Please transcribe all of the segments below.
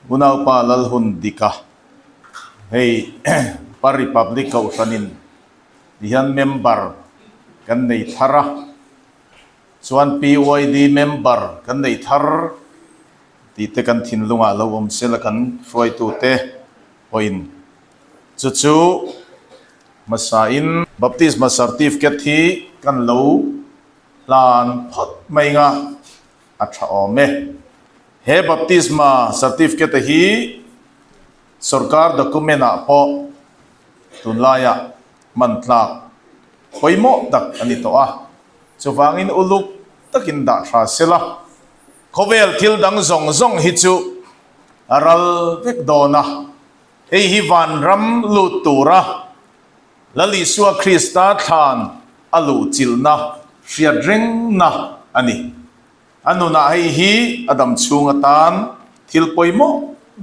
Unau pa lalhun dika hey pa republic kau tanin dihan member kan nei thara chuan PYD member kan nei thar ti te kan thin lunga lo om sela kan froi tu te oin chu masain baptisma certificate hi kan lo lan phot mai nga atha ome he baptisma certificate hi sarkar document a po tunlaya mantlak poimo tak ani to a chuwangin uluk takin da tha sela khovel thil dang zong zong hi chu aral vek dona ei hi van ram lu tura lali suwa krista than alu chilna ria dreng na ani anu na hi adam chunga tan thil poimo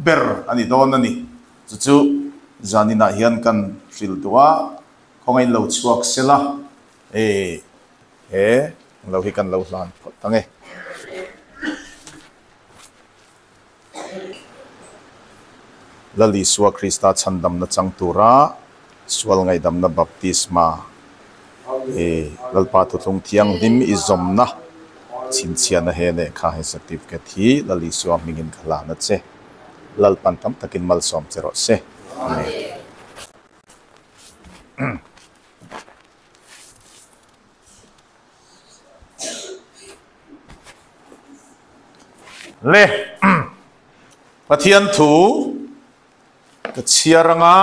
ber ani don ani chu zanina hian kan ril duwa khongai lo chuak sela lo hi kan lo hlan phot tange lali suwa krista chandam na changtura swal ngai dam na baptisma lalpa tu tung thiang dim izom na chinchia na he ne kha he certificate hi lali suwa mingin khala na che lalpan tam takin mal som chero se le pathian thu ka chiaranga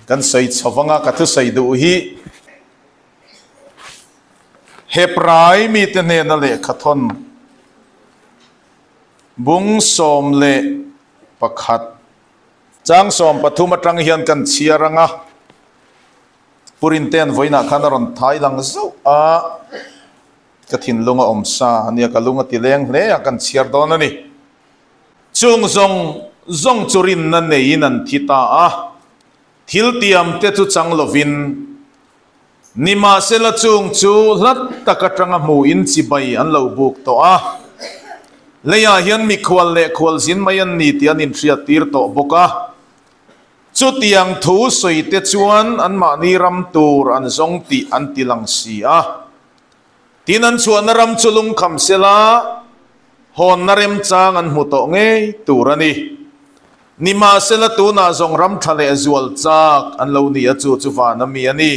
kan sai chawanga ka thu sai du hi he prai mi te ne na le khathon bung som le pakhat chang som pathum atang hian kan chiaranga purin ten voina khanaron thai lang zo a kathin lunga omsa ania kalunga tileng hle akan chiar don ani chung zong churin na nei nan thita a thil tiam te chu chang lovin nima sela chung chu lat takatanga mu in chibai an lo buk to a leya hian mi khwal le khwal zin mayan ni tian in thria tir to boka chu tiang thu soi te chuan an ma ni ram tur an zong ti an tilang si a tinan chuan ram chulung kham sela hon narem chang an mu to nge turani nima sela tu na zong ram thale azwal chak an lo ni a chu chuwa na mi ani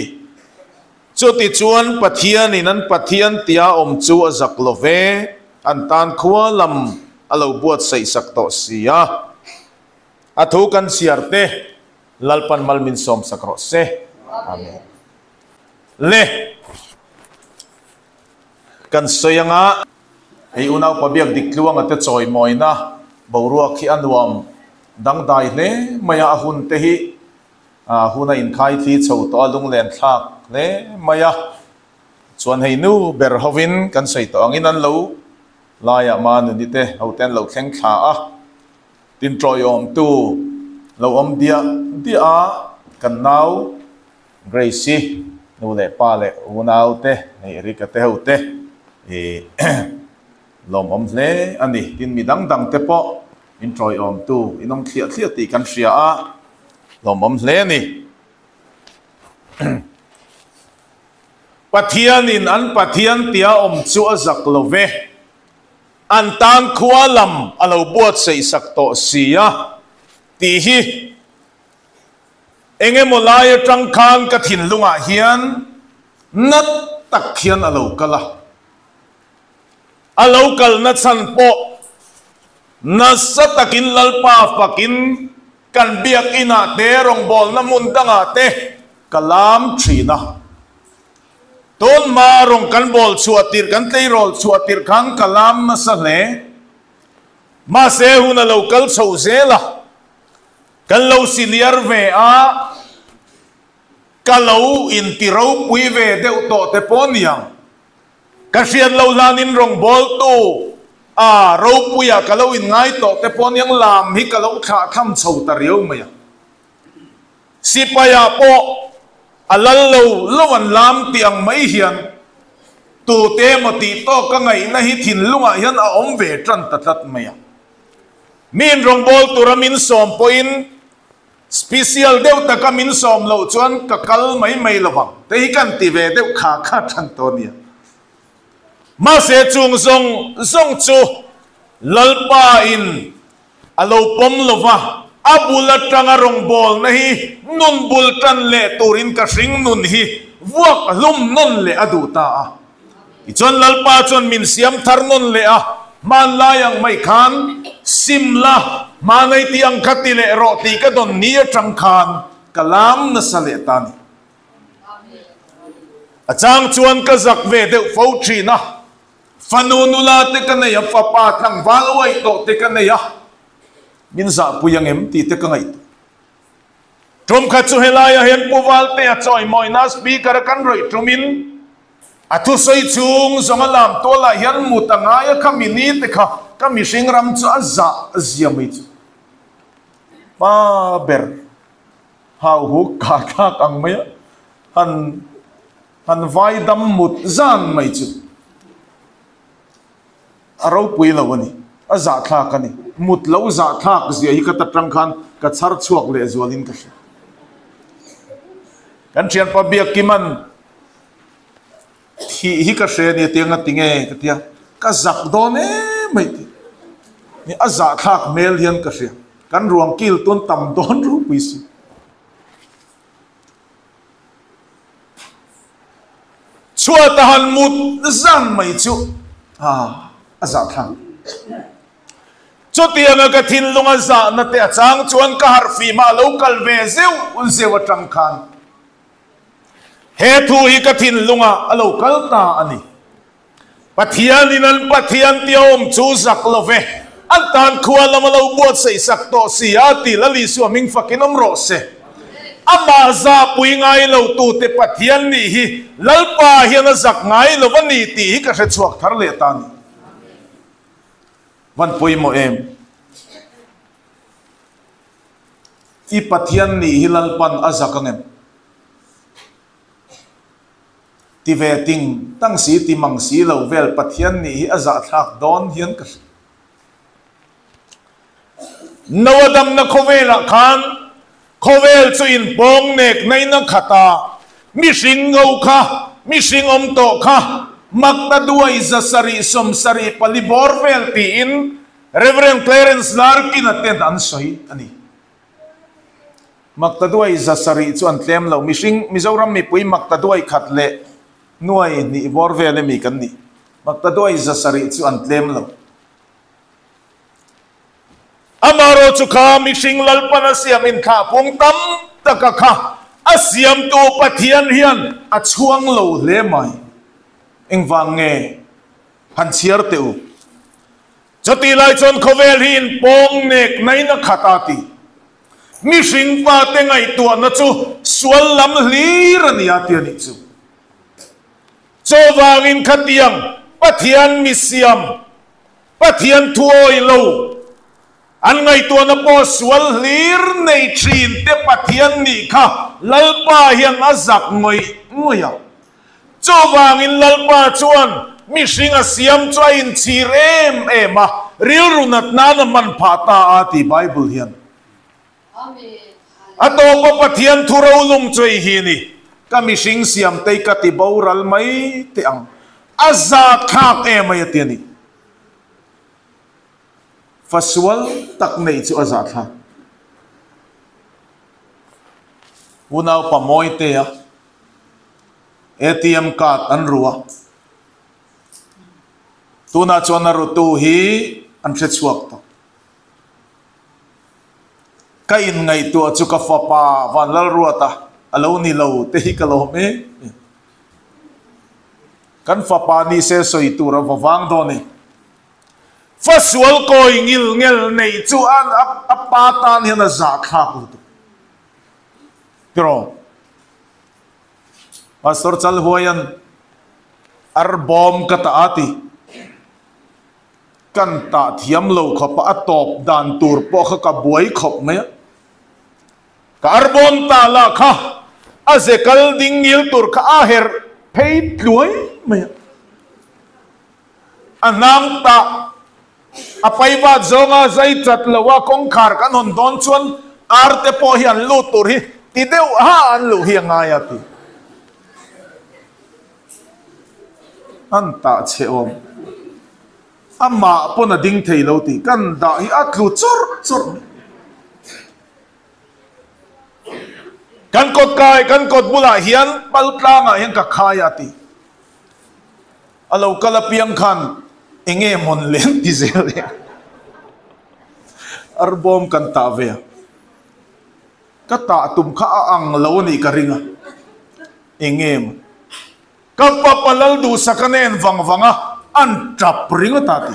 chu ti chuan pathian in an pathian tia om chu azak love an tan khuwa lam alo buat sei sak to sia athu kan siarte lalpan malmin som sakro se amen le kan soyanga ei unaw pabiak dikluang ate choi moina boruak hi anwam dang dai le maya hun te hi huna in khai thi chho to lung len thak le maya chuan hei nu ber hovin kan sei to angin an lo laya man ni te hoten lo thleng thla a tin troi om tu lo om dia kan nau gracie nu le pa le unaw te nei rika te ho te lom om le ani tin mi dang te po in troi om tu inom thlia ti kan ria a lom om le ni pathian in an pathian tia om chu azak love an tang khualam alo buat sei sak to sia ti hi enge molaya tang khang ka thin lunga hian nat tak hian alo kala alo kal na chan po na satakin lalpa fakin kan biak ina te rong bol na mundanga te kalam thina ton marong kan bol chuatir kan teirol chuatir khang kalam na sale ma se huna local chozela kan lo senior ve a kalau in tiro pui ve de to te poniang kasian lo lanin rong bol tu ro puya kalau in ngai to te poniang lam hi kalau kha tham chho tariu maya sipaya po alal lo an lam tiang mai hian tu te mati to ka ngai na hi thin lunga hian a om ve tran tat maya min rong bol turamin som poin special deu taka min som lo chuan ka kal mai lawang te hi kan ti ve deu kha than to nia ma se chung zong chu lalpa in alo pom lova abula tanga rong bol na hi nun bul tan le turin ka sing nun hi vuak lum non le aduta a i chon lalpa chon min siam thar non le a man layang mai khan simla manai tiang khati le ro ti ka don ni atang khan kalam na sale tani achang chuan ka zak ve deu fo thi na fanunula te ka nei fa pa thang walwai to te ka nei a min za puyang em ti te ka ngai trom kha chu helaya hen puwal te a choi moina speaker kan roi trumin athu soi chung zongalam to la hian mutanga ya khamini te kha kami singram chu azza aziamai chu pa ber hau hu ka kang mai han vai dam mut zan mai chu aro pui lo ni aza thla ka ni mut lo za thak zia hi ka ta tang khan ka char chuak le zualin ka kan chian pa biak kiman hi ka she ni tenga tinge ka tia ka zak do ne mai ti ni aza thak mel hian ka she kan ruang kil ton tam don ru pui si chua ta han mut zan mai chu aza thang chu tianga ka thin lunga za na te achang chuan ka har fi ma local ve zeu un zewa tang khan he thu hi ka thin lunga a local ta ani pathian inan pathian tiom chu zak love an tan khuwa lama lo buat sei sak to siati lali suaming fakinom ro se ama za pui ngai lo tu te pathian ni hi lalpa hian zak ngai lo wani ti hi ka se chuak thar le tan van pui mo em i pathian ni hilal pan azakangem ti ve ting tang si ti mang si lo vel pathian ni hi aza thak don hian ka nawadam na khovela khan khovel chu in pong nek nei na khata mi sing ngau kha mi sing om to kha makta duai za sari som sari palibor vel ti in Reverend Clarence Larkin attend an soi ani makta duai za sari chu an tlem lo mishing mizoram mi pui makta duai khatle nuai ni bor vel mi kan ni makta duai za sari chu an tlem lo amaro chu kha mishing lalpana siam in kha pung tam taka kha asiam tu pathian hian achuang lo le mai engwang nge han chiar teu choti lai chon khovel hin pong nek nai na khatati mi sing pa te ngai tu na chu sual lam hlir ani ati ani chu chowang in khatiang pathian mi siam pathian thuoi lo an ngai tu na po sual hlir nei thin te pathian ni kha lalpa hian azak ngoi ngoya chowang in lalpa chuan mi sing a siam choi in chirem ema ril runat na man phata ati bible hian amen ato pa pathian thuro lum choi hi ni ka mi sing siam te ka ti boral mai te ang aza khak ema yati ni faswal tak nei chu aza tha unaw pa moi te ya ATM card an ruwa tuna chona rutu hi an se chuak to ka in ngai tu chu ka fa pa van lal ruata alo ni lo te hi ka lo me kan fa pa ni se soi tu ra wang do ni fa sual koi ngel nei chu an apa tan hi na za kha ku pero pastor chal huayan arbom kata ati kan ta thiam lo khopa atop dan tur po kha ka buai khop me ka arbom ta la kha azekal dingil tur kha aher phei tluai me anang ta apai va zonga zai chat lawa kong khar kan hon don chuan arte po hian lu tur hi ti deu ha an lu hi nga ya ti anta che om amma pona ding thei lo ti kan da hi atlu chor chor kan kot kai kan kot bula hian paltla nga hian ka khaya ti alo kala piang khan enge mon len ti zel arbom kan ta ve ka ta tum kha ang lo ni ka ringa engem ka papalal du sakanen wang wanga an trap ringa ta ti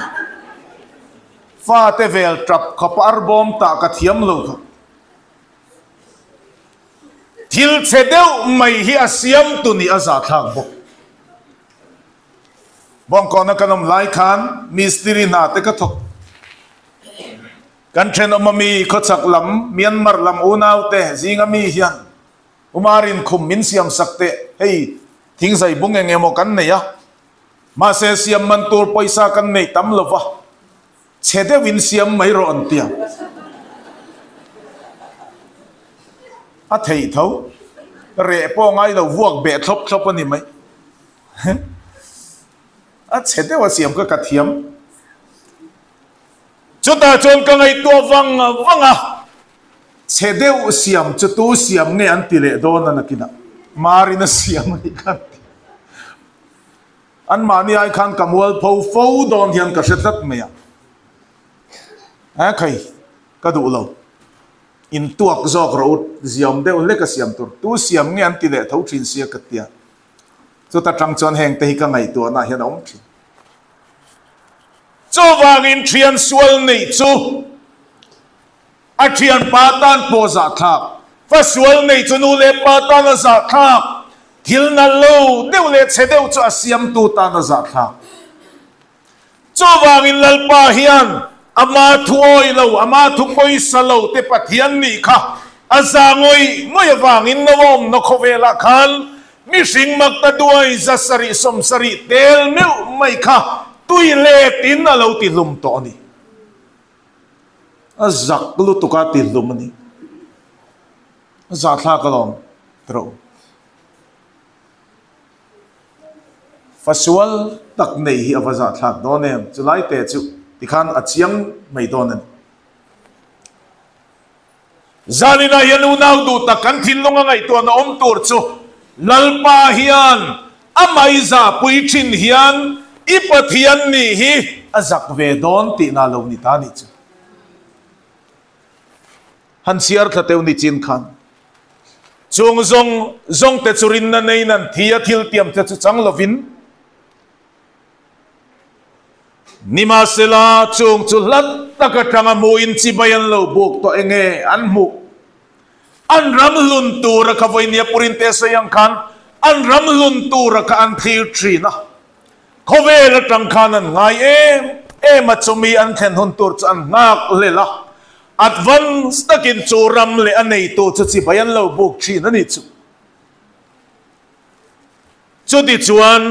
fa te vel trap kha par bom ta ka thiam lo kha thil chedeu mai hi asiam tu ni aza thak bo bong ko na kanom lai khan mistri na te ka thok kan then omami kho chak lam Myanmar lam unau te zinga mi hian umarin khum min siam sakte hei thing sai bung engemo kan ne ya ma se siam man tur paisa kan nei tam lova chede win siam mai ro an tia a thei tho re po ngai lo vuak be thop thop ani mai a chede wa siam ka kathiam chuta chon ka ngai to wanga chede u siam chu tu siam nge an ti le don na kina marina siam ni kan an mani ai khan kamwal fo don hian ka setat me ya a khai ka du lo in tuak zok ro ziam de le ka siam tur tu siam nge an ti le thau thin sia ka tia chuta tang chon heng te hi ka ngai to na hian om thi cho wangin thian sual nei chu a thian patan po za thak fa sual nei chu nu le patan za thak thil na lo deu le che deu chu asiam tu ta na za thak cho wangin lalpa hian ama thuoi lo ama thu koi salo te pathian ni kha azangoi moi wangin nawom no khovela khan mi sing mak ta duai za sari som sari tel meu mai kha tui le tin na lo ti lum to ni azak lu tu ka ti lum ni za thla ka lom tro fasual tak nei hi awaza thak do nem chulai te chu tikhan achiang mai don an zalina yanu nau du ta kan thin longa ngai to na om tur chu lalpa hian amai za pui thin hian ipathian ni hi azak ve don ti na lo ni ta ni chu han siar thateu ni chin khan chung zong te churin na nei nan thia thil tiam te chu chang lovin nima sela chung chu lat taka tanga mo in chi bayan lo buk to enge an mu an ram lun tu ra ka voinia purin te sayang khan an ram lun tu ra ka an thir tri na khove la tang khanan ngai em achumi an then hun tur chan ngak lela advance takin churam le anei to chu chi bayan lo buk thi na ni chu chu ti chuan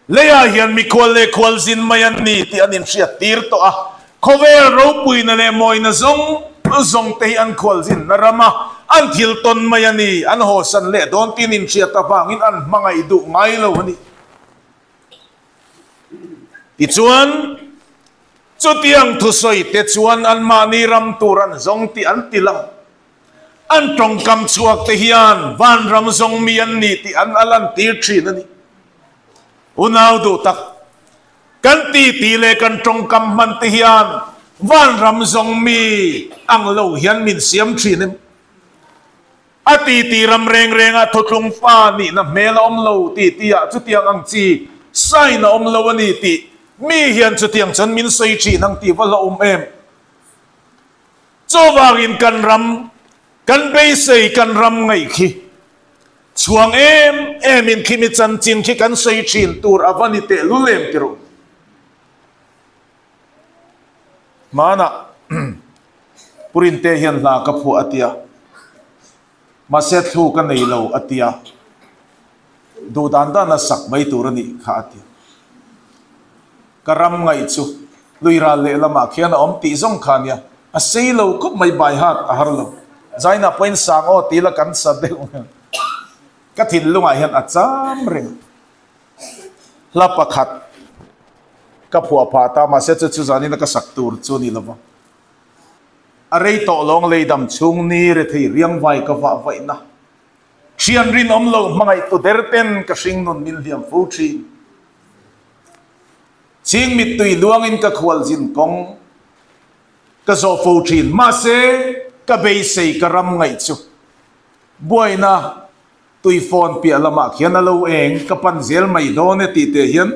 leya hian mi khol le khol zin mayan ni ti anin sia tir to a khove ro pui na le moi na zong te an khol zin na rama an thil ton mayani an ho san le don tin in sia ta wangin an mangai du ngai lo ni ti chuan chu tiang thu soi te chuan an mani ram turan zong ti an tilang an tong kam chuak te hian van ram zong mi an ni ti an alan tir thi na ni unau du tak kan ti le kan tong kam man te hian van ram zong mi ang lo hian min siam thi nem ati ram reng a thotlung fa ni na mel om lo ti ya chu tiang ang chi sai na om lo ani ti mi hian chu tiang chan min sei chi nang ti wala em chowangin kan ram kan bei sei kan ram ngai khi chuang em in khi mi chan chin khi kan sei chin tur avani te lulem tiro mana purin te hian la ka phu atia ma set thu ka nei lo atia do dan da na sak mai tur ni kha atia karam ngai chu luira le lama khian om ti zong khania a seilo ko mai bai hat a harlo zaina point sang o tila kan sa de ka thin lunga hian a cham reng la pakhat ka phua pha ta ma se chu zani na ka saktur chu ni lova arei to long le dam chung ni re thei riang vai ka wa vai na chian rin om lo mangai tu derten ka sing non mil hiam fu thi ching mit tui luangin ka khwal jin kong ka zo fu thin ma se ka bei sei ka ram ngai chu buaina tui phone pi alama khian alo eng ka pan zel mai do ne ti te hian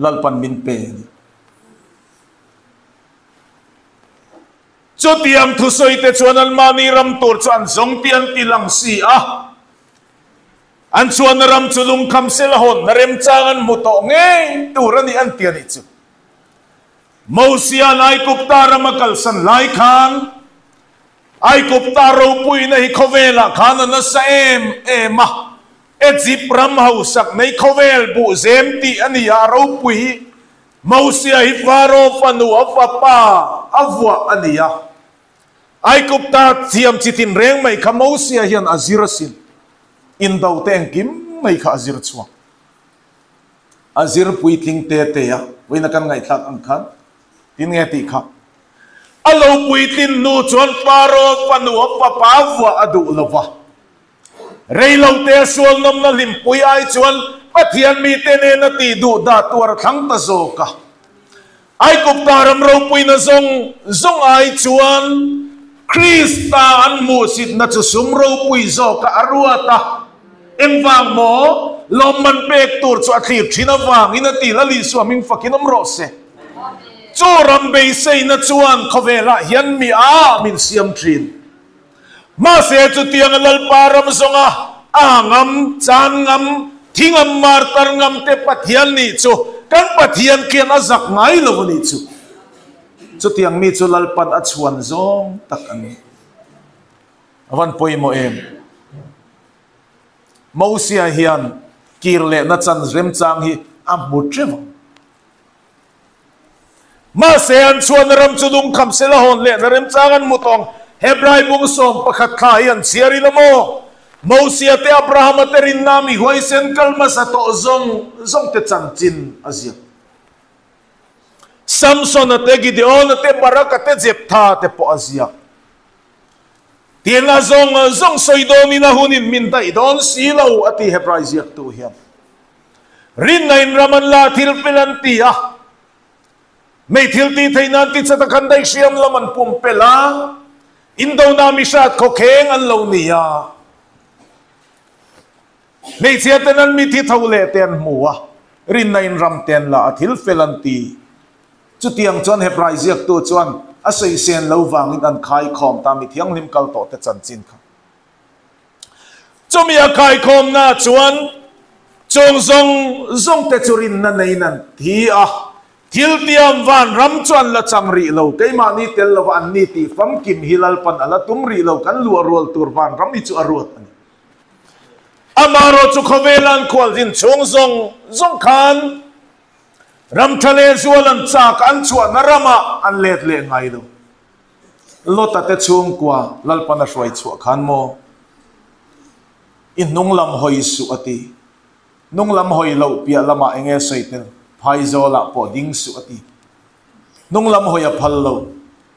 lalpan min pe cho tiam thu soi te chuan al mani ram tur chuan zong tian ti lang si a an chuan ram chulung kham sel hon narem changan mu to nge turani an tiani chu mosia nai kupta ramakal san lai khan ai kupta ro pui na hi khovela khan na sa ema Ejip ram hausak nei khovel bu zem ti ani ya ro pui mosia hi faro fanu afapa avwa ani ya ai kupta thiam chitin reng mai kha mosia hian azirasin in dau teng kim mai kha azir chwa azir pui tling te ya weina kan ngai thak ang khan tin nge ti kha alo pui tin nu chon faro fanu afapa avwa adu lova Reilau te sual nom na limpui ai chuan pathian mi te ne na ti du da tuar thang ta zo ka ai kup taram ro pui na zong ai chuan Krista an mu sit na chu sum ro pui zo ka aruata engwang mo lom man pek tur chu athir thina wang ina ti la li swamin fakinom ro se chu ram be sei na chuan khovela hian mi a min siam thin ma se chu tiang lal param zonga angam changam thingam martar ngam te pathian ni chu kan pathian kian azak ngai lo ni chu tiang mi chu lal pan a chuan zong tak ani awan poi mo em mosia hian kirle na chan rem chang hi amutrewa ma se an chuan ram chu lung kham sela hon le na rem changan mutong Hebrai bung som pakhat khayan siari lamo mosia te Abraham te rin nami huai sen kalma sa to zong te chanchin azia Samson te Gideon te Barak te Jephthah te po azia tianga zong soidoni na hunin min dai don silo ati Hebrai ziak tu hiam rin nain raman la thil pelantia mei thil ti theinan ti chatakan dai siam laman pum pela Indo na misat ko keng an lo niya. Nei siatanan mi ti thawle ten muwa. Rin na in ram ten la at hilfelanti. Chutiang chuan Hebrai ziak tu chuan asay sen lo wangin an khai khom ta mi thiang lim kal to te chan chin kha. Chumia khai khom na chuan chung zong te churin na nainan thi a. Thil tiam van ram chuan la changri lo keima ni tel lo an ni ti fam kim hilal pan ala tumri lo kan lu rol tur van ram i chu arut ani amaro chu khovelan khwal din chung zong khan ram thale zualan chak an chuan na rama an let le ngai lo lota te chung kwa lal pan a shwai chu khan mo in nung lam hoi su ati nung lam hoi lo pia lama enge saitel phai zo la po ding su ati nung lam hoya phal lo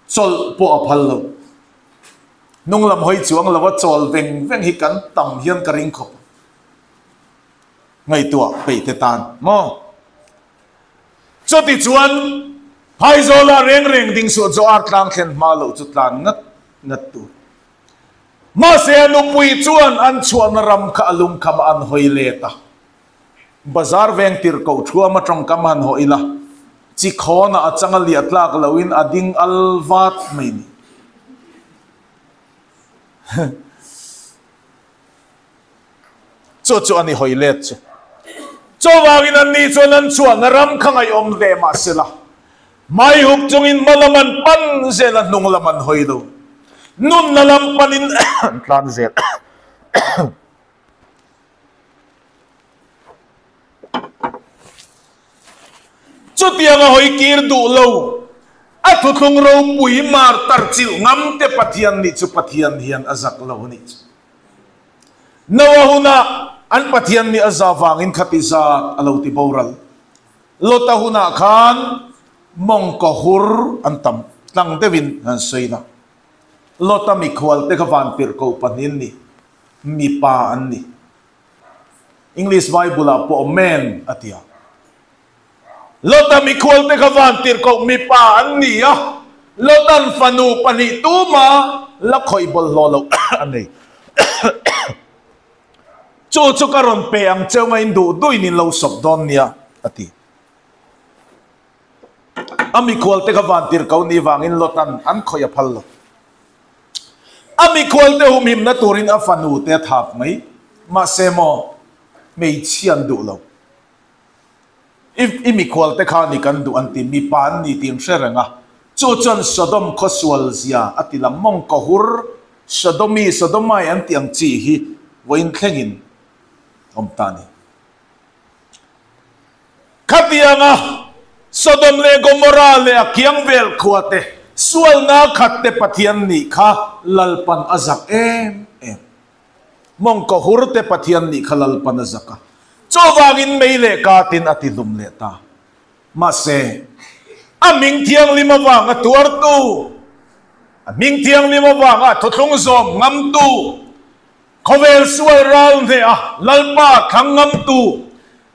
chol po a phal lo nung lam hoi chuang lawa chol veng hi kan tam hian ka ring khop ngai tua pe te tan mo choti chuan phai zo la reng ding su zo ar tlang khen ma lo chu tlan ngat tu ma se anu pui chuan an chuan ram kha alum kham an hoi le ta bazar veng tir ko thua ma trong kaman ho ila chi khona achangal li atlak lawin ading alvat mai ni cho ani hoilet cho wangin an ni chonan chuan ram khangai om le ma sela mai hup chungin malaman pan zela nung laman hoilo nun nalam panin tlan zel tiang hoi kir du lo atu thung ro pui mar tar chil ngam te pathian ni chu pathian hian azak lo ni nawahuna an pathian ni azawangin khatiza alo ti boral lota huna khan mong ko hur antam tang devin han seina lota mi khwal te khawan pir ko panin ni mi pa an ni English Bible po men atia lota mi khwal te khawan tir ko mi pa an ni lotan fanu pani tuma la khoi bol lolo anei chu karon pe ang cheu ngai du dui ni lo sop don nia ati ami khwal te khawan tir ko ni wangin lotan an khoya phal lo ami khwal te humim na turin afanu te thap mai ma semo mei chian du lo if imi khwal te kha ni kan du anti mi pan ni ting sherenga chu chon sodom khoswal zia atilam mong ko hur sodomai anti ang chi hi voin thlengin omtani khatianga sodom le gomora le akyang vel khuate sual na khatte pathian ni kha lalpan azak em mong ko hurte pathian ni khalal panazaka chowangin meile katin atilum leta mase aming thiang lima wanga tuar tu aming thiang lima wanga thothung zom ngam tu khovel sual ral ne lalpa khangam tu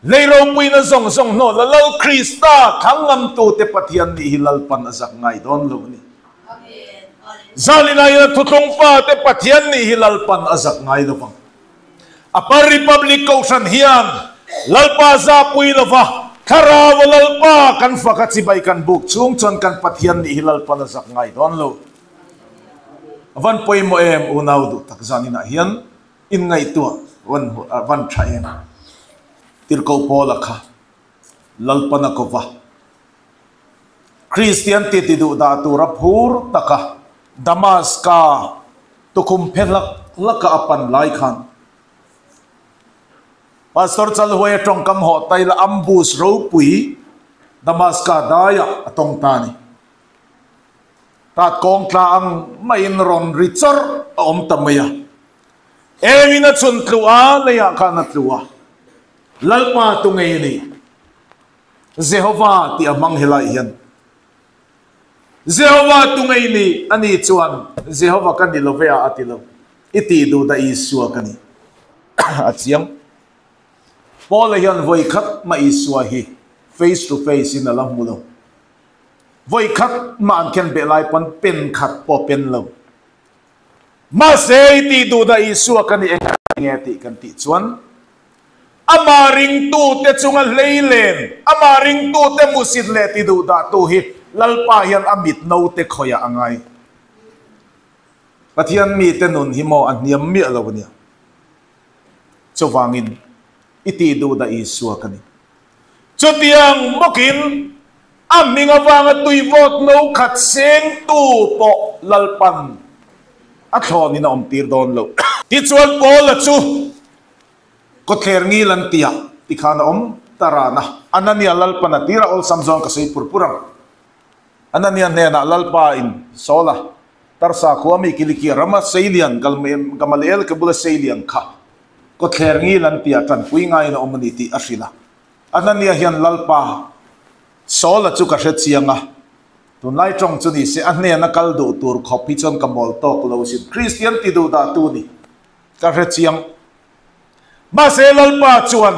leiro puina zong zong no lalal krista khangam tu te pathian ni hilal pan azak ngai don lo ni zalina ya thuthung pa te pathian ni hilal pan azak ngai lo bang apa republic kausan hiam lalpa za pui lova khara lalpa kan fakat sibai kan buk chung chon kan pathian ni hilal pan azak ngai don lo avan poi mo em unau du tak zanina hian in ngai tua van thaen tirko pola kha lalpana kova Christian titidu da tura phur taka Damaska tukum phelak laka apan lai khan pastor chal hoye tongkam ho taila ambus ro pui Damaska daya atong tani tat kong tla ang main ron richor om tamaya emina chun tlua leya kana tlua lalpa tungay ni Jehovah ti amang hilai hiyan Jehovah tungay ni ani chuan Jehovah kan nilovea atilo iti du da isua kani at siyang Paul hiyan voy khat ma isua hi face to face in alam mo lo voy khat maan ken belai pan pen khat po pen lo ma se iti du da isua kani engeti kan ti chuan amaring tu te chunga leilen amaring tu te musit le ti du da tu hi lalpa hian amit no te khoya angai pathian mi te nun hi mo an niam mi lo nia chowangin iti du da isua kani chutiang mokin aminga wanga tuivot no khat seng tu po lalpan athon ni na omtir don lo ti chuan pol chu ko ther ngi lan tia tikhana om tarana anania lalpana tira ol samjong kasai purpurang anania nena lalpa in sola tarsa khuami kiliki rama sailian galmen gamalel kabula sailian kha ko ther ngi lan tia tan pui ngai na omaniti asila anania hian lalpa sola chu ka hret chianga tunlai tong chu ni se anne na kaldu tur khopi chon kamol tok lo sin Christian ti du da tu ni ka hret chiang ma se lalpa chuan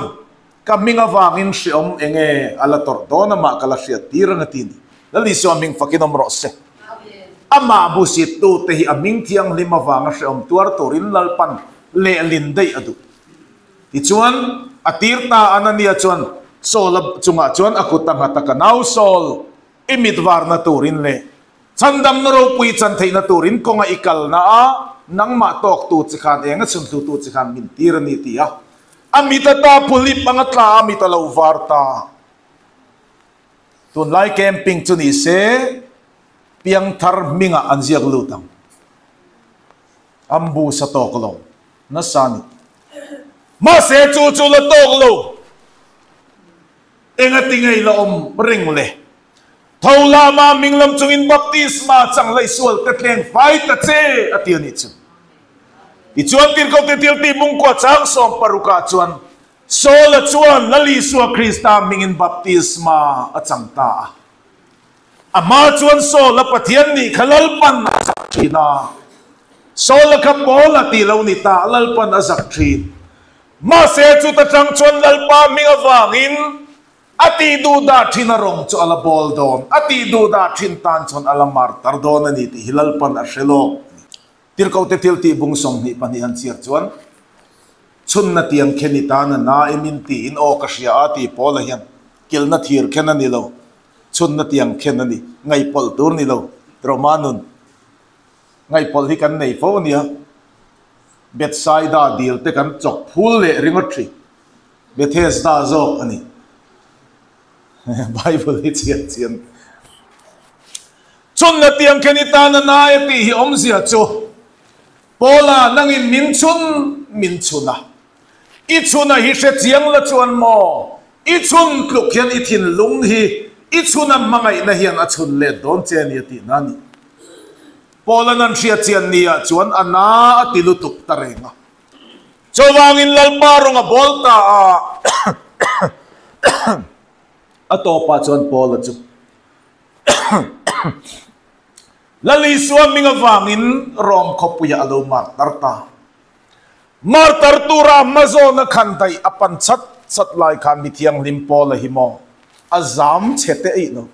kaminga wangin siom enge alator dona ma kala sia tirang atini lali so aming fakinom rose ama busit tu te hi aming thiang lima wanga siom tuar torin lalpan le lindai adu ti chuan atirta anania chuan solab chunga chuan akutang hataka naw sol imidwar na turin le chandam na ro pui chan theina turin konga ikal na a nang ma tok tu chikhan enga chun tu chikhan min tirani tia amita ta puli pangatla amita lo varta tun lai camping chuni se piang thar minga anjiak lutang ambu sa toklo na sani ma se chu chu la toklo enga tingay laom ring le thau lama minglam chungin baptisma chang lai sual tatleng fai ta che atiani chu ti chuan tir ko te til ti mung ko chang som paruka chuan sola chuan lali suwa krista mingin baptisma achang ta ama chuan sola pathian ni khalal pan china sola ka pola ti lo ni ta lal pan azak thin ma se chu ta chang chuan lalpa minga wangin ati du da thina rong chu ala bol don ati du da thin tan chon ala mar tar don ani ti hilal pan a shelo tir ko te til ti bung som ni pani han chiar chuan chun na tiang khenita na emin ti in o ka sia ati pola hian kil na thir khen ani lo chun na tiang khen ani ngai pol tur ni lo romanun ngai pol hi kan nei fo nia Bethsaida deal te kan chok phul le ringotri Bethesda zo ani Bible hi chian chun na tiang khenita na ati hi omzia chu pola nangin min chuna i chuna hi se chiang la chuan mo i chun tluk hian i thin lung hi i chuna mangai na hian a chun le don chen ni ti nani pola nan sia chian nia chuan ana atilu tuk tarenga chowangin lalpa ronga bolta atopa chuan pola chu lali suaminga wangin rom khopuya alo martar tura mazona khandai apan chat lai kha mithiang limpo la himo azam chete ei no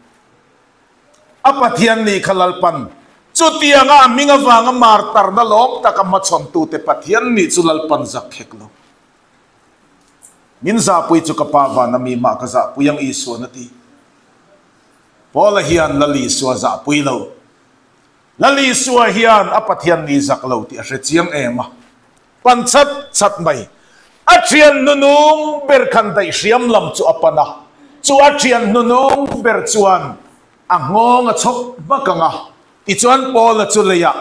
apathian ni khalalpan chutianga minga wanga martar na lom takama chon tu te pathian ni chulalpan zakhek lo min za pui chu kapa wa na mi ma ka za puyang isu na ti pola hian lali suwa za pui lo lali suwa hian apathian ni zaklo ti a chiang ema pan chat mai atrian nunung ber khan dai siam lam chu apana chu atrian nunung ber chuan angong a chok bakanga ti chuan pola chu leya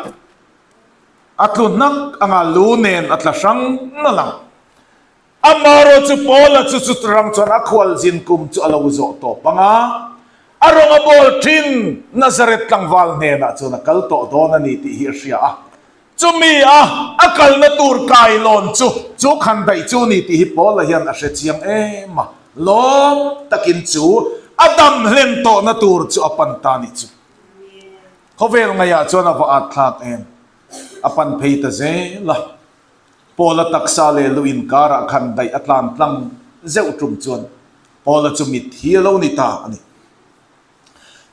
atlun nak anga lunen atla sang na lang amaro chu pola chu trang chuan akhwal jin kum chu alo zo to panga arong abol thin Nazareth langwal ne na chu na kal to don ani ti hi sia chumi akal na tur kai lon chu khan dai chu ni ti hi pola hian a se chiang ema lom takin chu adam hlen to na tur chu apan ta ni chu khovel ngaya chu na va athak em apan phei ta ze la pola taksa le luin kara khan dai atlan tlang zeu trum chuan pola chu mit hi lo ni ta ani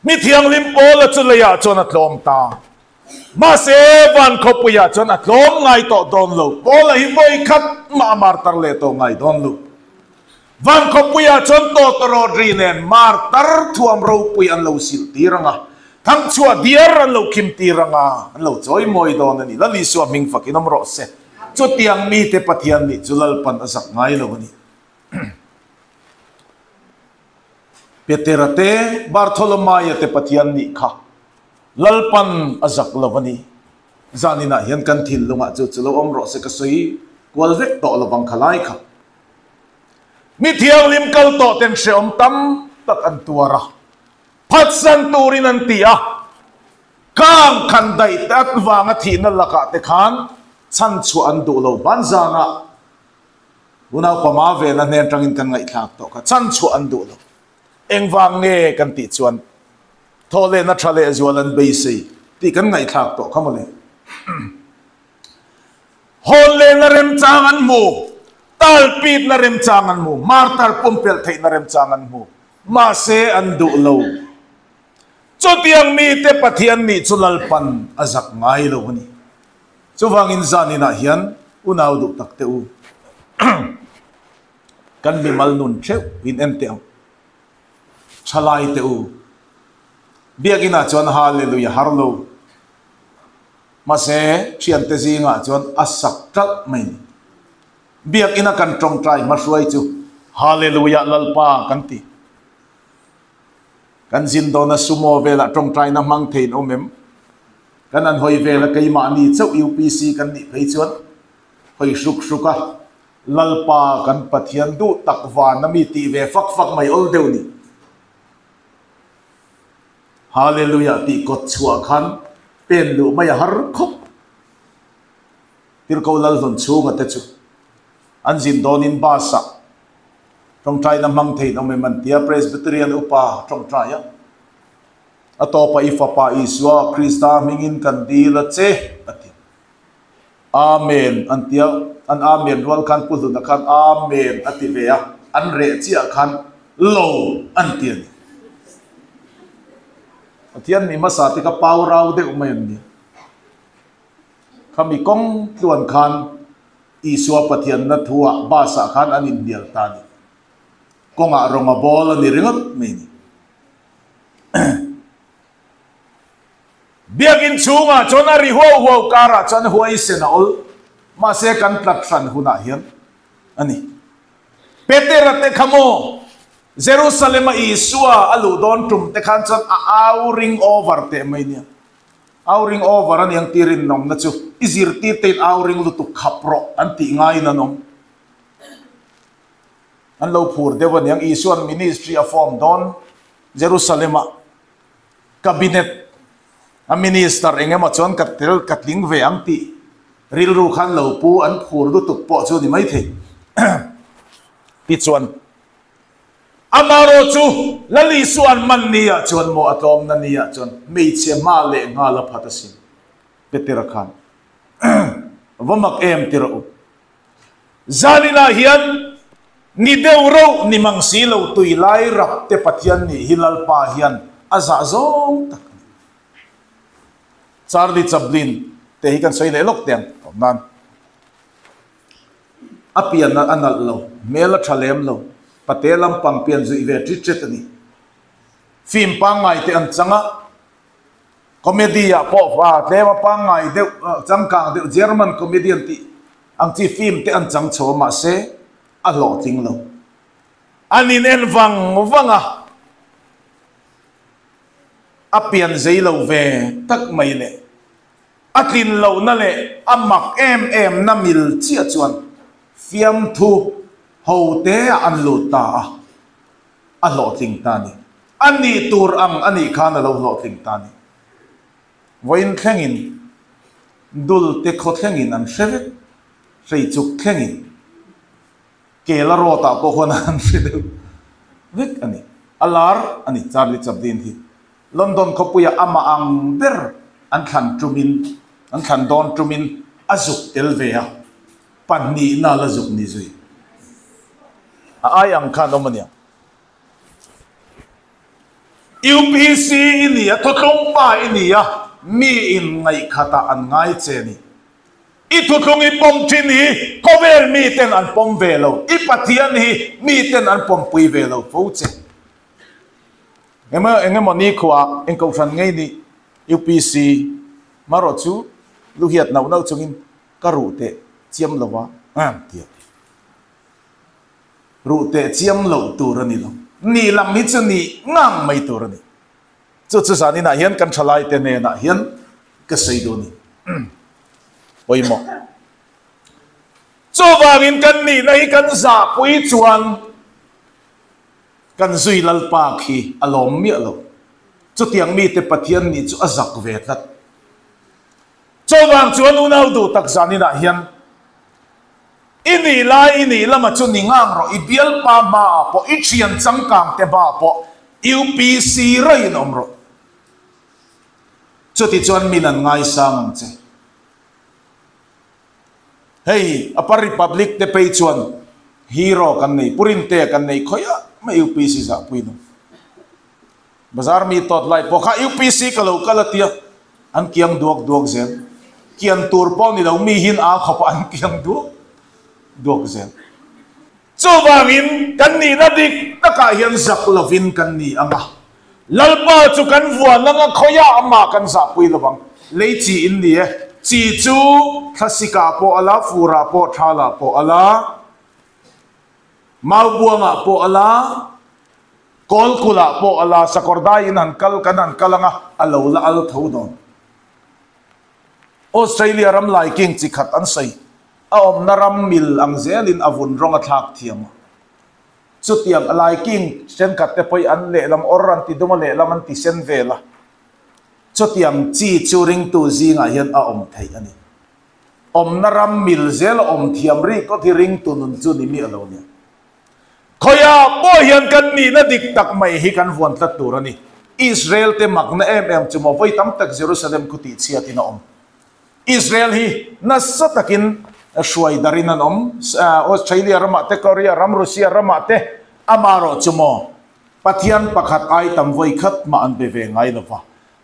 mi thiang lim pola chu leya chuan a tlom ta ma se van khopuya chuan a tlom ngai to don lo pola hi voi khat ma martar le to ngai don lo van khopuya chuan to rodri nen martar thuam ro pui an lo sil tiranga thang chua diar an lo kim tiranga an lo choi moi don ani la li suwa ming fakinam ro se chu tiang mi te pathian ni chulal pan asak ngai lo ani Peterate Bartolomaya te pathian ni kha lalpan azak lavani zanina hian kan thil lunga chu chulo omro se ka soi kwalvek to lawang khalai kha mi thiang lim kal to ten se om tam tak an tuara phat san turin an tia kang khan dai tak wanga thina laka te khan chan chu an du lo ban zanga una pama ve na nen tangin kan ngai thak to ka chan chu an du lo engwang nge kan ti chuan thole na thale azwalan beisi ti kan ngai thak to khamole holle na rem changan mu talpit na rem changan mu martar pumpel thei na rem changan mu ma se andu lo chotiang mi te pathian ni chulal pan azak ngai lo ni chuwangin zanina hian unaw du takte u kan mi mal nun theu in enteu chalai te u biagina chuan hallelujah harlo mase chian te zinga chuan asak tal mai biagina kan trong trai masruai chu hallelujah lalpa kan ti kan zin do na sumo vela trong trai na mang thein omem kan an hoi vela kai ma ni chau UPC kan ni phei chuan hoi suk suka lalpa kan pathian du takwa nami ti ve fak mai ol deu ni hallelujah ti kot chua khan pen lu mai har khop tir ko lal hon chu nga te chu an jin donin ba sa trong trai nam mang thei nam man tia presbyterian upa trong trai ya atopa ifa pa iswa krista mingin kan di la che ati amen antia an amen wal kan pu na kan amen ati ve ya an re chi khan lo antian atian ni masa ti ka pau rau de umayan ni kami kong tuan khan iswa pathian na thua ba sa khan an indial tani konga ronga bola ni ringot me ni biagin chunga chona ri ho kara chan huai sena ol ma se kan tlat san huna hian ani peterate khamo jerusalem iswa alu don tum te khan chan ring over te mai ni ring over an yang tirin nom na chu izir ti te ring lu tu khapro an ti ngai na nom an lo phur dewan yang isuan ministry of form don jerusalem cabinet a minister engema chon katling ve ang ti ril ru khan lo pu an phur du tuk po chu ni mai the ti chuan amaro chu lali suan man nia chuan mo atom na nia chuan mei che ma le nga la phatasin petera khan wamak em tiro zalina hian ni deuro ni mangsi lo tui lai rap te pathian ni hilal pa hian aza zong tak Charlie Chaplin te hi kan soi le lok teng nan apian na anal lo mela thalem lo patelam pangpian zu ive tritret ani film pangai te an changa comedia po fa tema pangai de changkang de German comedian ti ang chi film te an chang cho ma se a lo ting lo anin en wanga apian zeilo ve tak mai le atlin lo na le amak em na mil chia chuan fiam thu ho te an lu ta a lo ting ta ni ani tur ang ani khan lo lo ting ta ni voin thlengin dul te kho thlengin an shevet sei chuk thlengin kela ro ta ko khona an shede vek ani alar ani Charlie Chaplin hi London kopuya ama ang ber an khan trumin an khan don trumin azuk elvea panni na la zuk ni zui ay ang khan omania UPC inia thotlong pa inia mi in ngai khata an ngai cheni I thutlong I pom thin hi kovel mi ten an pom velo I pathian hi mi ten an pom pui velo fo che engema ni khwa engko san ngai ni UPC maro chu lu hiat nau nau chungin karu te chiam lowa tia ru te chiam lo turani lo ni lam mi chu ni ngang mai turani chu sa ni na hian kan thalai te ne na hian ka sei do ni oi mo chu wangin kan ni nei kan za pui chuan kan zui lalpa khi alom mi alo chu tiang mi te pathian ni chu azak ve tlat chowang chuan unau du tak zanina hian ini lama chu ningang ro ibial pa ma po ichian changkang te ba po UPC rai nom ro chu ti chuan minan ngai sang che hey apa republic te pe chuan hero kan nei purin te kan nei khoya ma UPC za puino bazar mi tot lai po kha UPC kalo kalatia an kiang duak zen kian tur po ni lo mi hin a khop an kiang duak zen chuwangin kan ni na dik taka hian zak lovin kan ni anga lalpa chu kan vuan nanga khoya ama kan za pui lawang leichi in ni e chi chu thasika po ala fura po thala po ala maubuanga po ala kolkula po ala sakordai nan kal kanan kalanga alo la al thodon Australia ram lai king chi khat an sai aom naram mil ang zelin avun rong athak thiam chutiang alai king sen katte poi an le lam oran ti duma le lam an ti sen vela chutiang chi churing tu zinga hian aom thei ani om naram mil zel om thiam ri ko thi ring tu nun chu ni mi alo ni khoya bo hian kan ni na dik tak mai hi kan vuan tlat turani Israel te makna em chumo voi tam tak Jerusalem kuti chiatina om Israel hi nasatakin shuai darinan om Australia ramate Korea ram Russia ramate amaro chumo pathian pakhat ai tam voi khat ma an beve ngai lova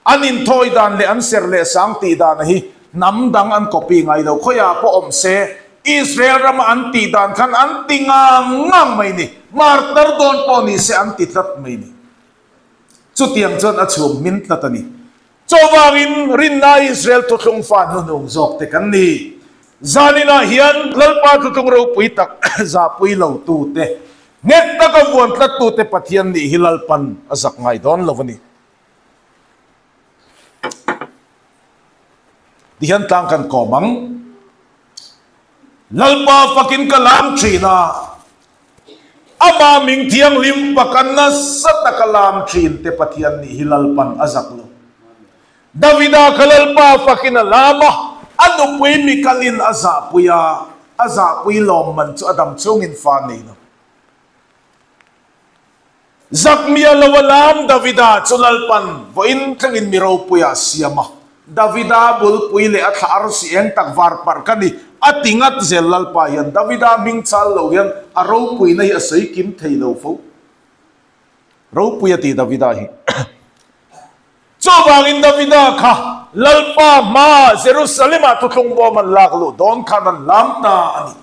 anin thoi dan le an ser le sang ti dan hi nam dang an copy ngai lo khoya po om se Israel ram an ti dan khan an tingang ngang mai ni martar don po ni se an ti tat mai ni chu tiang chon a chum min tlatani chowangin rin na Israel to tlung fan hunung zok te kan ni zanina hian lalpa tu tung ro pui tak za pui lo tu te net ta ka won tlat tu te pathian ni hilal pan azak ngai don lovani dihan tang kan komang lalpa fakin kalam trina ama ming thiang lim pakan na sata kalam trin te pathian ni hilal pan azak lo Davida kalalpa fakin alama anu pui mi kalin aza pui lom man chu adam chungin fa nei no zakmia lawalam Davida chulalpan voin tlangin miro puya siama Davida bul pui le athar si eng tak var par kani atingat zelal pa yan Davida ming chal lo yan aro pui nei asai kim thei lo fo ro pui ati Davida hi chowangin Davida kha lalpa ma Jerusalem tu thung bo man laklu don khanan lam ta ani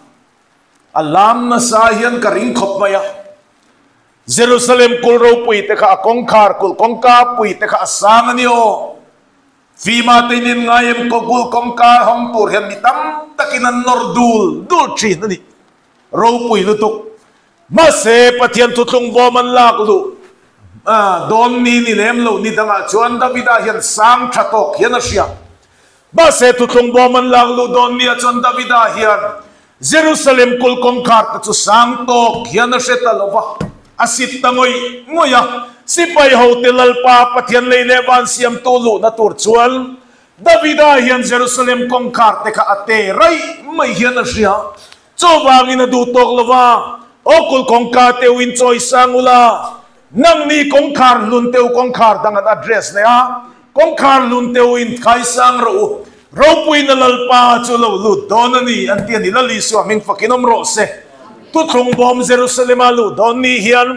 alam na sa hian ka ring khop maya Jerusalem kul ro pui te kha kongkhar kul kongka pui te kha sang ani o fima tinin ngayem ko kul kongka hong pur hian mitam takinan nordul dul thin ani ro pui lutuk ma se pathian tu thung bo man laklu don ni lem lo ni danga chuan Davida hian sang thatok hian a hria ba se tu thung bo man lang lo don ni chuan Davida hian Jerusalem kul kongkhar ta chu sang tok hian a hretala lova asit tangoi ngoya sipai hotelal pa pathian leile ban siam tu lu na tur chuan Davida hian Jerusalem kongkhar te kha ate rai mai hian a hria chowangin a du tok lova o kul kongka te win choi sangula nang ni kongkhar lun teu kongkhar dangan address ne a kongkhar lun teu in khai sang ro pui na lalpa chu lo lu don ani an ti ni lali su aming fakinom ro se tu thung bom Jerusalem alu don ni hian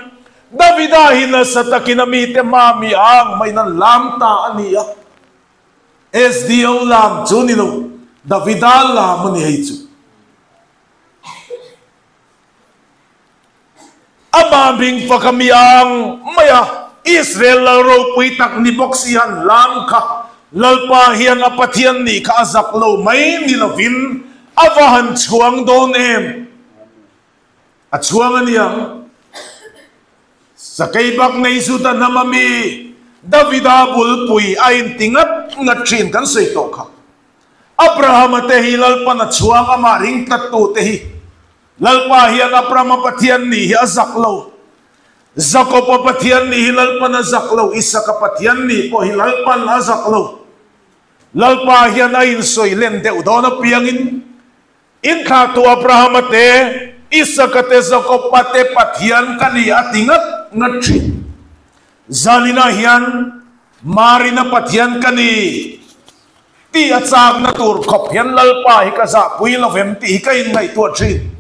Davida hina satakinami te mami ang may nan lam ta ani a SDO lam chu ni lo Davida lam ni hei chu amabing fakamiang maya Israel ro pui tak ni boksian lam kha lalpa hian apathian ni kha azak lo mai ni lovin avahan chuang don em a chuang aniang sakai bak nei su ta namami Davida bul pui ain tingat ngatrin kan sei to kha Abraham te hi lalpa na chuang ama ring tat tu te hi lalpa hian Abraham pathian ni hi azak lo Jacob pathian ni hi lalpa na azak lo Isaac pathian ni po hi lalpa na azak lo lalpa hian ain soi len de udona piangin in kha tu Abraham te Isaac te Jacob te pathian kani atingat ngatri zalina hian marina pathian kani ti achak na tur khop hian lalpa hi ka za pui lovem ti ka in ngai tu thin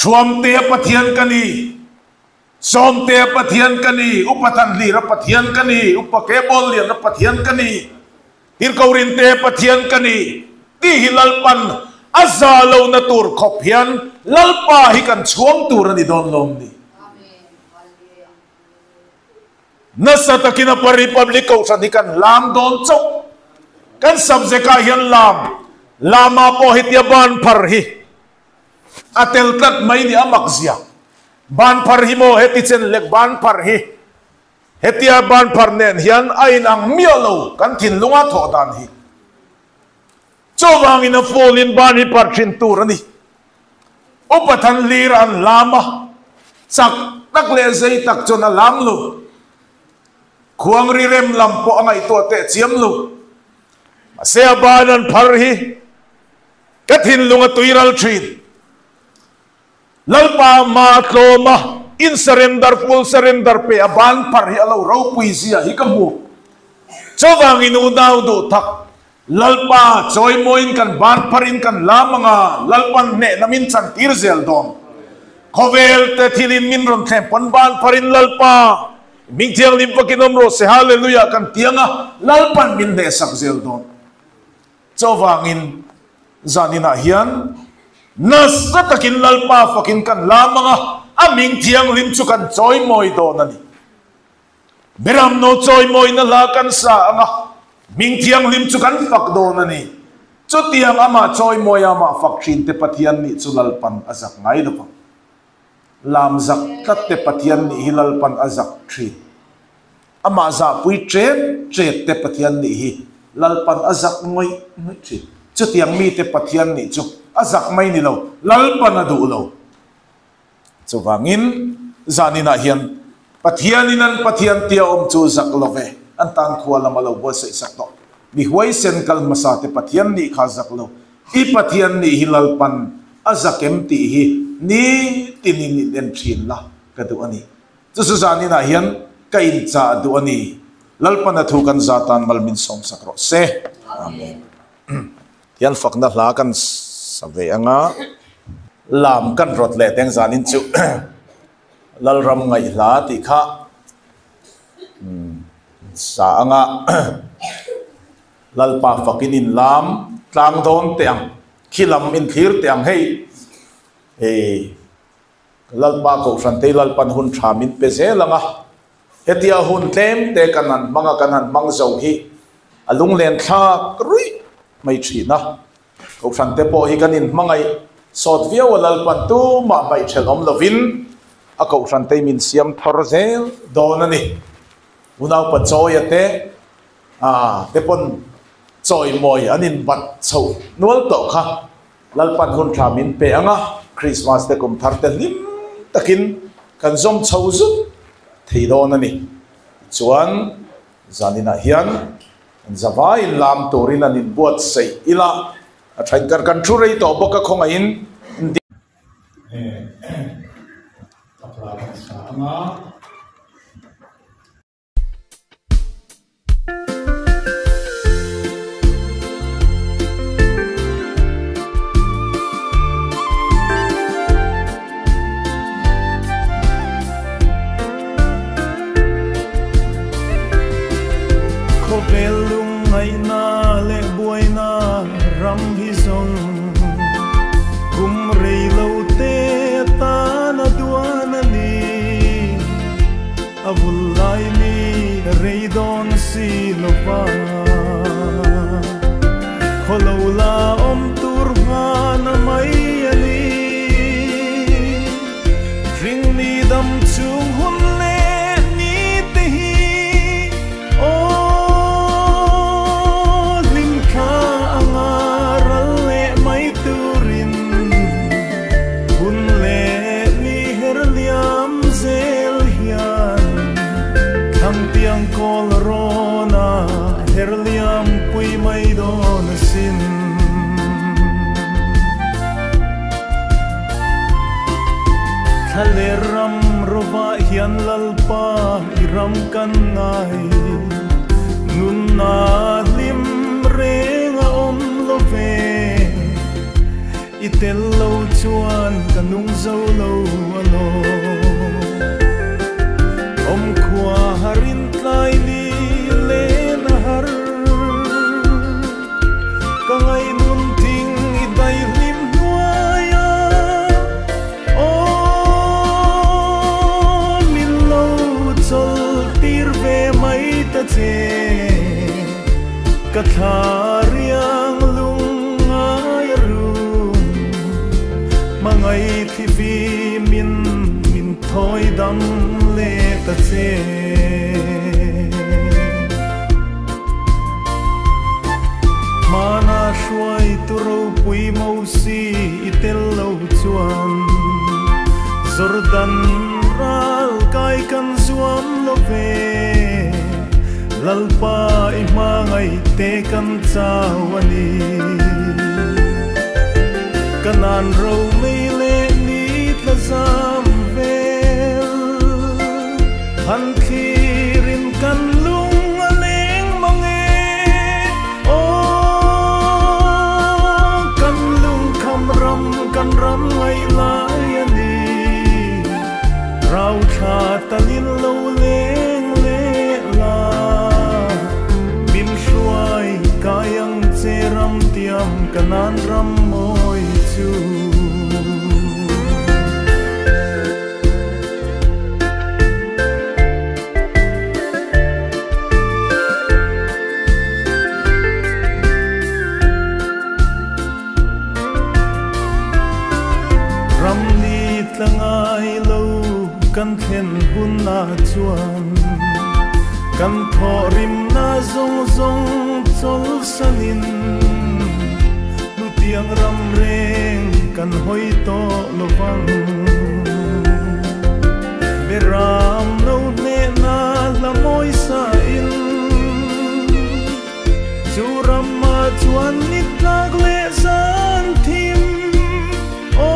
chuam te pathian kani som te pathian kani upathan li ra pathian kani upakebol li ra pathian kani hirkaurin te pathian kani ti hilalpan azalo na tur khop hian lalpa hi kan chuang tur ani don lom ni nasatakina par republic ko sa dikan lam don chok kan subjeka hian lam lama po hityaban par hi atel tat mai ni amakzia ban par hi mo hetichen lek ban par hi hetia ban par nen hian ain ang mialo kan thin lunga tho dan hi Chowang in a fall in bani parchin turani. Upatan liran lama. Sak takle zay takcho na lamlo. Kuang rirem lampo ang ito ate siyamlo. Masayabanan parhi. Katin lunga tuiral trin. Lalpa matloma. In surrender, full surrender pe. Aban parhi alaw raw puisiya. Hikamu. Chowang inudaw do tak. Lalpa choy moin kan ban parin kan lamanga. Lalpan ne namin san tirzel dong. Kovel te tilin minron tempon ban parin lalpa. Ming tiang limpa kinomro se hallelujah kan tianga lalpan min de sakzel don. Chowangin zanina hian nasatakin lalpa fakin kan lamanga aming tiang limchu kan choy moy donani. Beram no choy moy na lakan sa anga ming tiang limchu kan fak donani. Chu tiang ama choy moy ama fakhin te pathian ni chulalpan azak ngai do. Lam zak tat te pathian ni hilal pan azak tri. Ama za pui tret te pathian ni hi lal pan azak ngoi tri. Chu tiang mi te pathian ni chu azak mai ni lo lal pan adu lo. Chu wangin zanina hian pathian inan pathian tia chu zak love antang khuala malo bo sa isak to. Bi huai sen kal masa te pathian ni kha zak lo. I pathian ni hilal pan azak em ti hi ni tinin den thin la kadu ani chu zani na hian kain cha du ani lalpan athu kan zatan malmin som sakro se amen hian fakna hla kan save anga lam kan rot le teng zanin chu lalram ngai hla ti kha sa anga lalpa fakinin lam tlang don teang khilam in thir teang hei lalpa ko sante lalpan hun thamin peze langa hetia hun tlem te kanan manga kanan mangzo hi alung len tha krui mai thina ko sante po hi kanin mangai sot via lalpan tu ma bai thelom lovin a ko sante min siam thorzel donani unaw pa choyate tepon choy moy anin bat chho nual to kha lalpan hun thamin pe anga Christmas te kum tharte lim takin kan zom chawzu theidon ani chuan zanina hian zawai lam torin anin buat sei ila a thankar kan thurei to boka khonga in tapla sama Belung ay na le buhay na ram hisong kumrei lau te ta na duana ni avulay ni rei don si lopa kholaula om turha na may ali ring ni dam chung hun le ni tehi Tiang kolorona herliam pui mai don sin khaleram rova hian lalpa iram kan ngai nun na lim renga om love itel lo chuan kanung zo lo alo om khua harin tlai li le na har kangai nun ting idai lim nuaya o min lo chol tir ve mai ta che kathariang lung ai ru mangai thi vi min thoi dam le ta che mana shwai pui mau si itel lo chuan Jordan ral kai kan zuam lo ve lalpa I mangai te kan chawani kanan ro mei le ni tla zam vel han khirin kan lung aleng mange o kan lung kham ram kan ram ngai lai ani rau tha talin lo leng le la bin shuai kayang che ram tiam kanan ram moi chu ram ni tlangai lo kan then hun na chuan kan tho rim na zong zong chol salin nu tiang ram reng kan hoi to lovang beram no ne na la moi sa in chu ram ma chuan nit lag le san thim o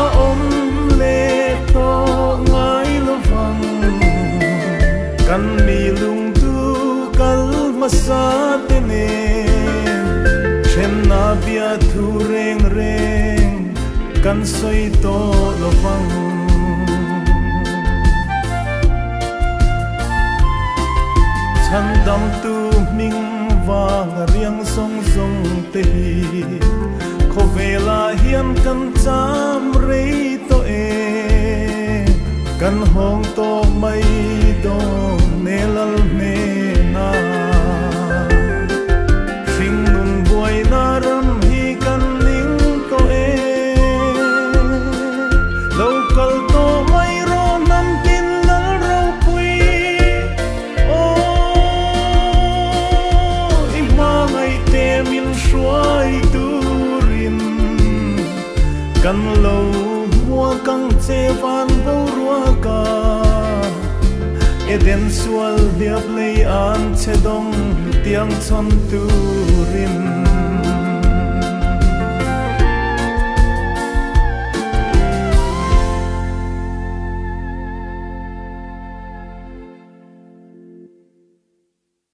a om le to ngai lovang kan mi lung tu kal masa tene chen na bia thu reng reng kan soi to lovang chan dam tu ming wang riang song song te hi kho vela hiam kan cham rei to e kan hong to mai do nelal me na sing nun buai na ram hi kan ning to e local to mai ro nam tin lal ro pui o I ma ngai te min shuai turin kan lo mua kang che van bo rua ka eden sual diap lei an che dong tiang chon turin